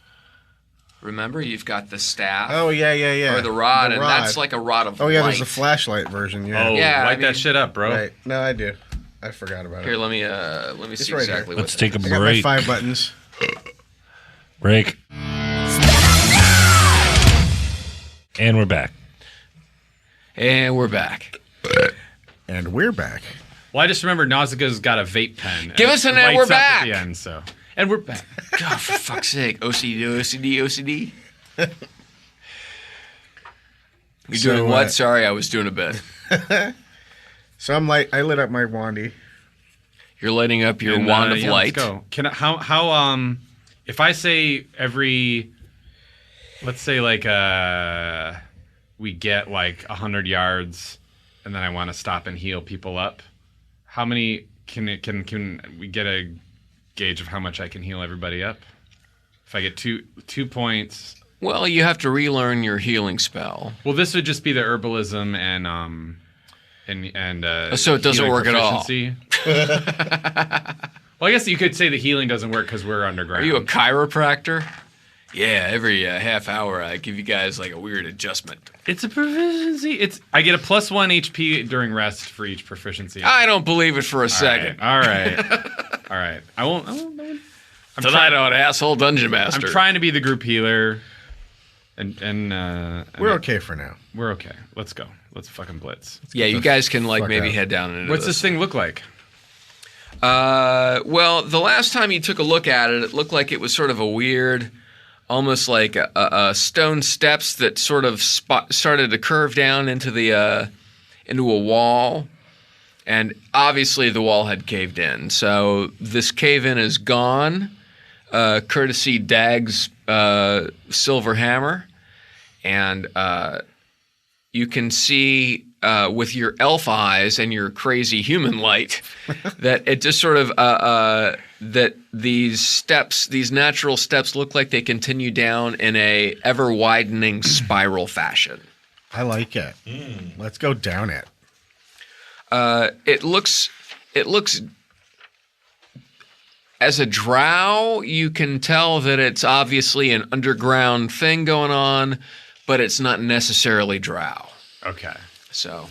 Remember, you've got the staff. Oh yeah. Or the rod, and that's like a rod of Oh yeah, light. there's a flashlight version. Yeah. Oh, Yeah, light I mean- that shit up, bro. Right. No, I do. I forgot about Here, it. let me see right here. exactly Let's what take a I got my break. 5 buttons. Break. And we're back. And we're back. And we're back. Well, I just remember Nausicaa's got a vape pen. Give and us it an and lights we're up back. At the end, and we're back. God, for fuck's sake. OCD. You So, doing what? Sorry, I was doing a bit. So I lit up my wandy. You're lighting up your And, wand of yeah, light. Let's go. Can I, how if I say let's say like we get like 100 yards, and then I want to stop and heal people up. How many can we get a gauge of how much I can heal everybody up? If I get two points. Well, you have to relearn your healing spell. Well, this would just be the herbalism and So it doesn't healing work at all. proficiency. Well, I guess you could say the healing doesn't work because we're underground. Are you a chiropractor? Yeah, every half hour I give you guys like a weird adjustment. It's a proficiency. I get a +1 HP during rest for each proficiency. I don't believe it for a second. All right. All right. I won't. I'm Tonight on Asshole Dungeon Master. I'm trying to be the group healer, and We're okay for now. We're okay. Let's go. Let's fucking blitz. Yeah, you guys can like fuck maybe out. head down into What's this thing look like? Well, the last time you took a look at it, it looked like it was sort of a weird, almost like a stone steps that sort of started to curve down into the into a wall, and obviously the wall had caved in. So this cave-in is gone, courtesy Dag's silver hammer, and you can see with your elf eyes and your crazy human light that it just sort of that these natural steps look like they continue down in a ever widening spiral fashion. I like it. Let's go down it. It looks as a drow, you can tell that it's obviously an underground thing going on, but it's not necessarily drow. Okay. So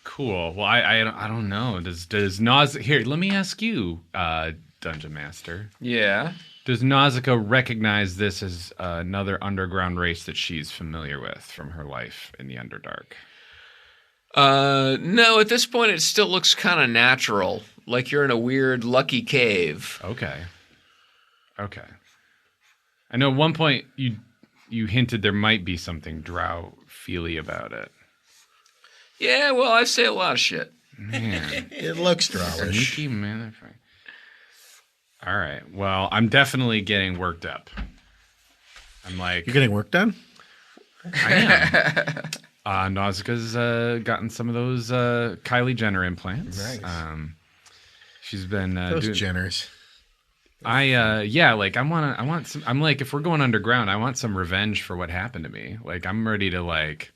Cool. Well, I don't know. Does Nausicaa here? Let me ask you, Dungeon Master. yeah. Does Nausicaa recognize this as another underground race that she's familiar with from her life in the Underdark? No, at this point it still looks kind of natural, like you're in a weird lucky cave. Okay. I know at one point you hinted there might be something drow-feely about it. Yeah, well, I say a lot of shit. Man, It looks drowish. sneaky motherfucker. All right. Well, I'm definitely getting worked up. I'm like, You getting work done? I am. Nausicaa's gotten some of those Kylie Jenner implants. Nice. She's been Those doing. Jenners. Like I want some. I'm like, if we're going underground, I want some revenge for what happened to me. Like I'm ready to like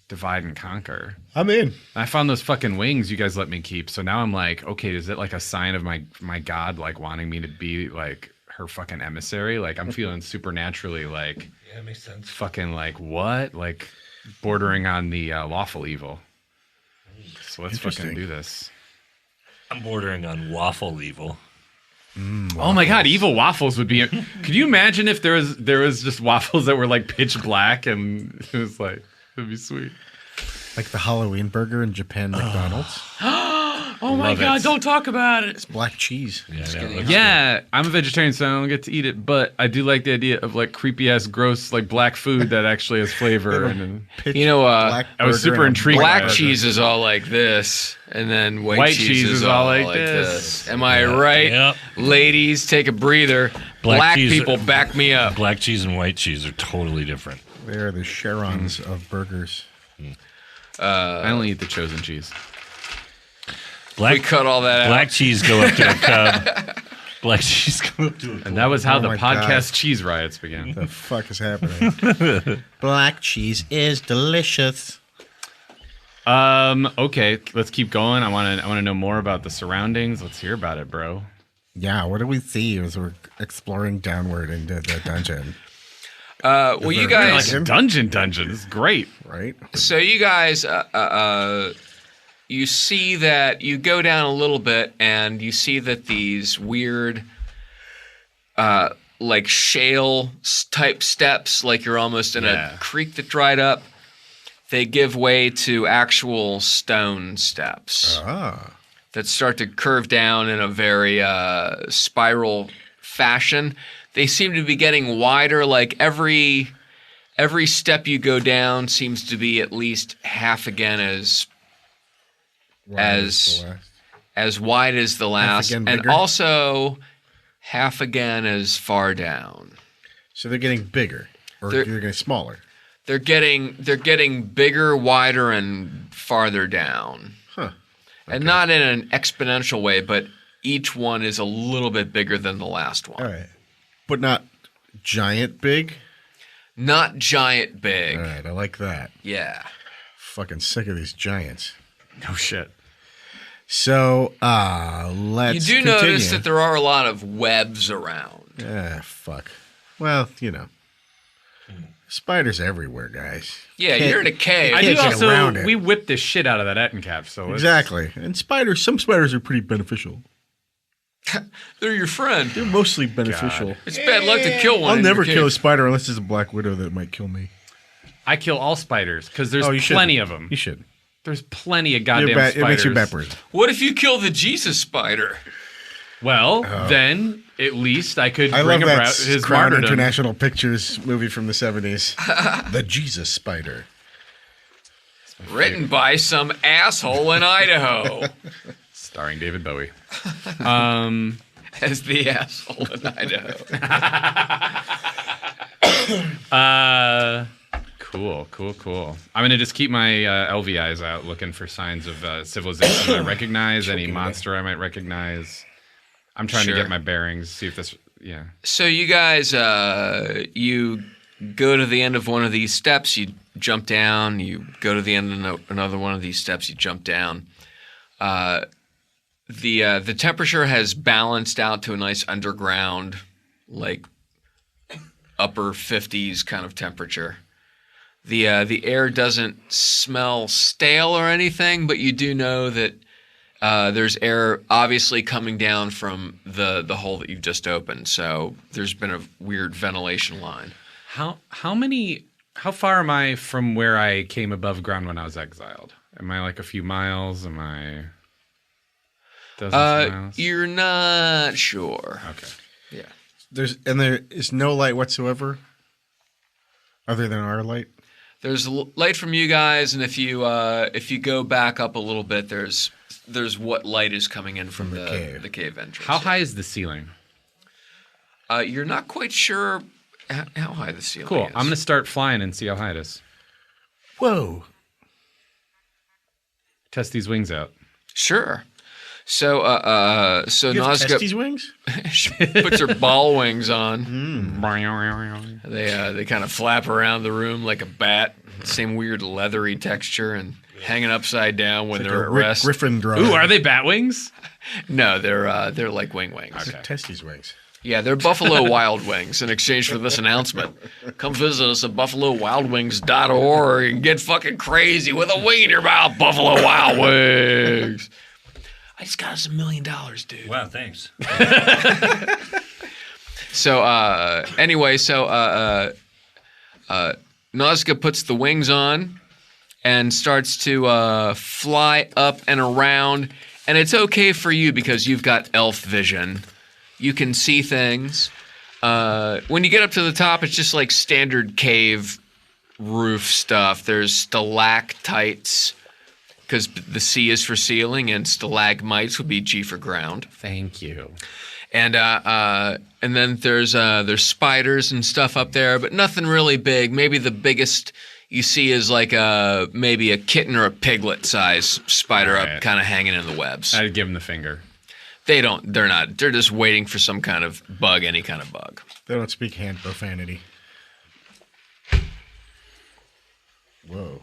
divide and conquer. I'm in. I found those fucking wings you guys let me keep. So now I'm like, okay, is it like a sign of my god like wanting me to be like her fucking emissary? Like I'm feeling supernaturally like Yeah, it makes sense. fucking like what? Like bordering on the lawful evil. So let's fucking Interesting. do this. I'm bordering on waffle evil. Oh my god, evil waffles would be. Could you imagine if there was just waffles that were like pitch black and it was like it'd be sweet. Like the Halloween burger in Japan McDonald's. Oh my God! it. Don't talk about it. It's black cheese. Yeah, I'm a vegetarian, so I don't get to eat it. But I do like the idea of like creepy ass, gross, like black food that actually has flavor. And You know, Black I was burger super and a intrigued black by it. cheese is all like this, and then white cheese is is all like this. Am I right? Yep. Ladies, take a breather. Black cheese- people, back me up. Black cheese and white cheese are totally different. They are the Sharons of burgers. I only eat the chosen cheese. Black We cut all that out. black cheese go up to a cub. Black cheese go up to a And that was how Oh the my podcast God. cheese riots began. The fuck is happening? Black cheese is delicious. Okay, let's keep going. I want to know more about the surroundings. Let's hear about it, bro. Yeah, what do we see as we're exploring downward into the dungeon? Well, you there really guys. Like a dungeon. This is great. Right? So you guys, you see that you go down a little bit, and you see that these weird, like shale type steps, like you're almost in Yeah. a creek that dried up. They give way to actual stone steps that start to curve down in a very spiral fashion. They seem to be getting wider. Like every step you go down seems to be at least half again as wide as the last, again and bigger? also half again as far down. So they're getting bigger, or They're- they're getting smaller. They're getting bigger, wider, and farther down. Huh. And not in an exponential way, but each one is a little bit bigger than the last one. All right. But not giant big? Not giant big. All right, I like that. Yeah. Fucking sick of these giants. No shit. So, let's You do continue. notice that there are a lot of webs around. Fuck. Well, spiders everywhere, guys. Yeah, Can't- you're in a cave. I can't do get also. around it. We whipped the shit out of that Ettenkaff. So it's- Exactly. And some spiders are pretty beneficial. They're your friend. They're mostly beneficial. It's bad luck to kill one. I'll in never your kill a cave. spider unless it's a black widow that might kill me. I kill all spiders because there's You should. plenty of them. You should. There's plenty of You're goddamn bad, spiders. it makes you backward. What if you kill the Jesus spider? Well, then at least I could I bring love that about his Crown martyrdom. International Pictures movie from the 70s. The Jesus Spider. Written by some asshole in Idaho. Starring David Bowie. As the asshole in Idaho. Cool. I'm gonna just keep my LV eyes out, looking for signs of civilization I recognize, any monster I might recognize. I'm trying to Sure. get my bearings, see if this. Yeah. So you guys, you go to the end of one of these steps, you jump down. You go to the end of another one of these steps, you jump down. The temperature has balanced out to a nice underground, like upper 50s kind of temperature. The air doesn't smell stale or anything, but you do know that there's air obviously coming down from the hole that you've just opened. So there's been a weird ventilation line. How far am I from where I came above ground when I was exiled? Am I like a few miles? Am I dozens of miles? You're not sure. Okay. Yeah. There is no light whatsoever other than our light. There's light from you guys, and if you go back up a little bit, there's what light is coming in from the cave entrance. How high is the ceiling? You're not quite sure how high the ceiling Cool. is. I'm gonna start flying and see how high it is. Whoa. Test these wings out. Sure. So You have Nazca testes wings? puts her ball wings on. Mm. They kind of flap around the room like a bat. Same weird leathery texture and hanging upside down when they're at rest. Griffin drum. Ooh, are they bat wings? No, they're like wings. Okay. Testes wings. Yeah, they're Buffalo Wild Wings in exchange for this announcement. Come visit us at buffalowildwings.org and get fucking crazy with a wing in your mouth, Buffalo Wild Wings. I just got us $1 million, dude. Wow, thanks. So, anyway, Nazca puts the wings on, and starts to fly up and around. And it's okay for you because you've got elf vision. You can see things. When you get up to the top, it's just like standard cave roof stuff. There's stalactites because the C is for ceiling, and stalagmites would be G for ground. Thank you. And then there's spiders and stuff up there, but nothing really big. Maybe the biggest you see is like maybe a kitten or a piglet size spider up, kind of hanging in the webs. I'd give them the finger. They're not. They're just waiting for some kind of bug, any kind of bug. They don't speak hand profanity. Whoa.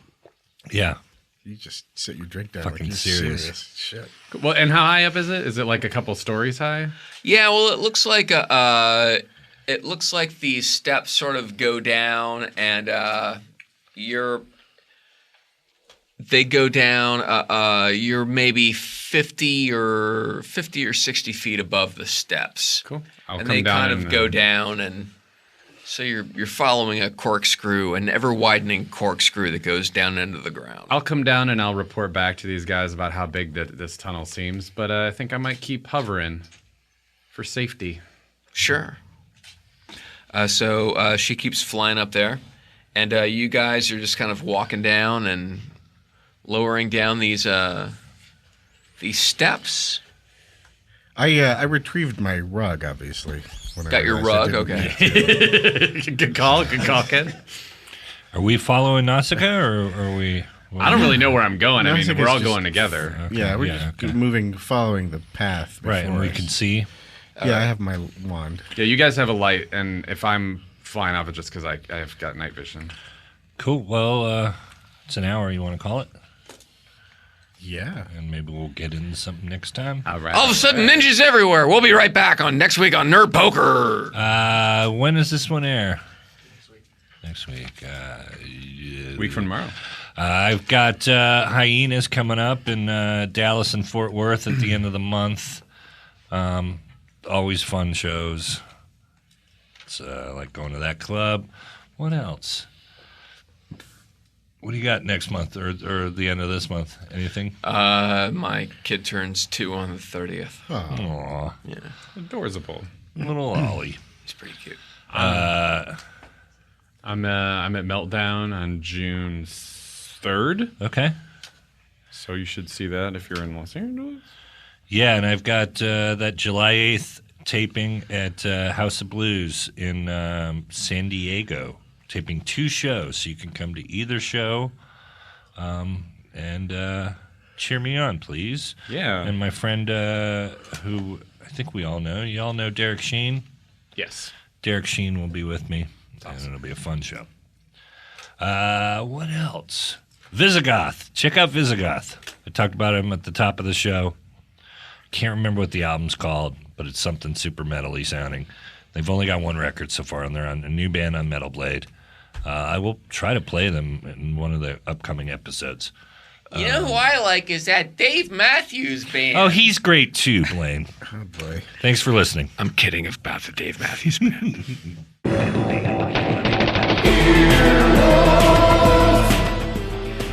Yeah. You just sit your drink down Fucking like you're serious. Shit. Well, and how high up is it? Is it like a couple stories high? Yeah, well, it looks like these steps sort of go down, and they go down. You're maybe 50 or 60 feet above the steps. Cool. I'll and come they down kind of go down, and so you're following a corkscrew, an ever widening corkscrew that goes down into the ground. I'll come down and I'll report back to these guys about how big this tunnel seems, but I think I might keep hovering for safety. Sure. So she keeps flying up there, and you guys are just kind of walking down and lowering down these steps. I retrieved my rug, obviously. when I Got your realized I rug? didn't Okay. need to. Good call, Ken. Are we following Nausicaa, or are we? I don't really know where I'm going. I mean, Nausicaa's we're all just- going together. Okay, Yeah, we're just okay. moving, following the path. Right, and before we us. can see. Yeah, I have my wand. Yeah, you guys have a light, and if I'm flying off, it's just because I've got night vision. Cool. Well, it's an hour. You want to call it? Yeah. And maybe we'll get into something next time. All right. All of a sudden, ninjas everywhere. We'll be right back on next week on Nerd Poker. When does this one air? Next week. Week from tomorrow. I've got Hyenas coming up in Dallas and Fort Worth at the end of the month. Always fun shows. It's like going to that club. What else? What do you got next month or the end of this month? Anything? My kid turns 2 on the 30th. Aw, Yeah, Adorsable. little Ollie. he's pretty cute. I'm at Meltdown on June 3rd, Okay. so you should see that if you're in Los Angeles. Yeah, and I've got that July 8th taping at House of Blues in San Diego. Taping 2 shows, so you can come to either show and cheer me on, please. Yeah. And my friend, who I think we all know, you all know Derek Sheen? Yes. Derek Sheen will be with me, and it'll be a fun show. What else? Visigoth. Check out Visigoth. I talked about him at the top of the show. Can't remember what the album's called, but it's something super metal-y sounding. They've only got 1 record so far, and they're on a new band on Metal Blade. I will try to play them in one of the upcoming episodes. You know who I like is that Dave Matthews Band. Oh, he's great too, Blaine. Oh, boy. Thanks for listening. I'm kidding about the Dave Matthews Band.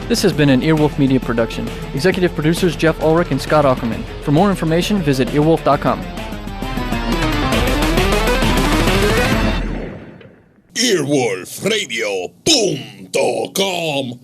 This has been an Earwolf Media production. Executive producers Jeff Ulrich and Scott Ackerman. For more information, visit earwolf.com. Earwolfradio.com.